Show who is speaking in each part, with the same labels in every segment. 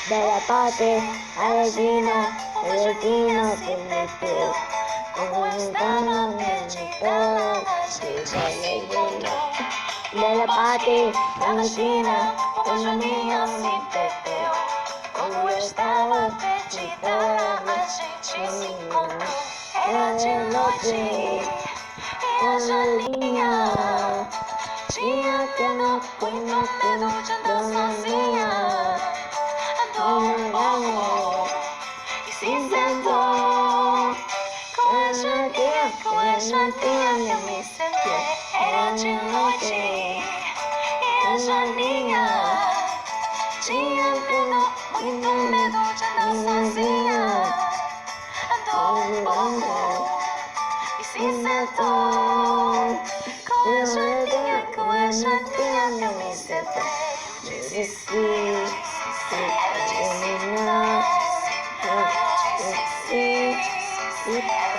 Speaker 1: Bella parte, Aladino prometeu. Como estamos necesitados de encontrar. Bella parte, Aladino, como niño me perdeu. Como eu estava perdida, a gente se encontrou. Era de noite, Angelina. Tinha que não fui no pelo de andar sozinha. Andou e se sentou. Com a jantinha eu me sentei. Era de noite e a Janinha tinha muito medo de andar sozinha. Andou um pouco e se sentou. Com a jantinha eu me sentei. Disse sim, terminar. Disse sim,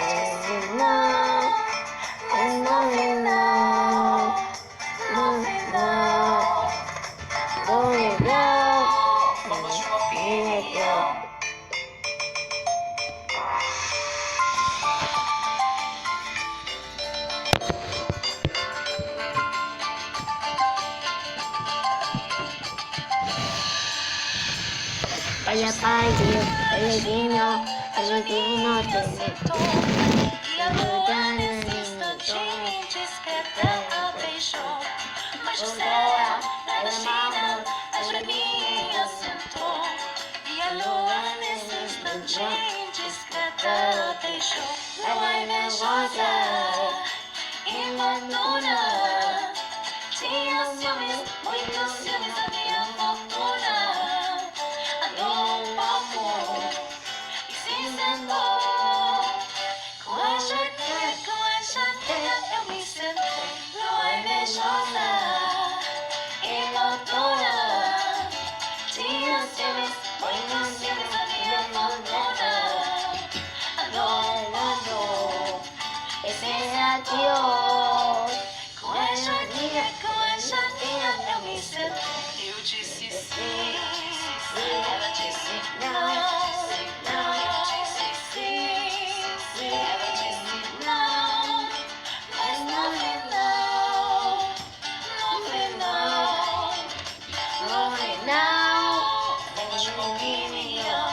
Speaker 1: terminar. Mas no final, no final, no final,
Speaker 2: Fala sua opinião.
Speaker 1: Olha Aladino prometeu.
Speaker 2: E a lua nesse instantinho discreta a beijou. Mas o céu lá da China a Joaninha sentou. E a lua nesse instantinho discreta a beijou. Lua invejosa e madura, tinha ciúmes, muitos ciúmes da minha fortuna. Andou um pouco e se sentou. Com a janelinha eu me sentei. Lua invejosa e loucura, tinha ciúmes, muitos ciúmes da minha fortuna. Andou e se chateou. Com a janelinha eu me sentei. Eu disse sim, ela disse não. Eu disse sim, ela disse não. Mas no final, fala sua opinião.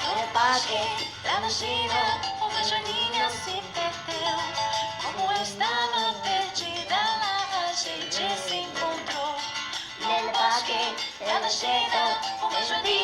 Speaker 2: No parque, lá na China, uma Joaninha se perdeu. Como eu estava perdida lá, a gente se encontrou. No parque, lá na China, uma Joaninha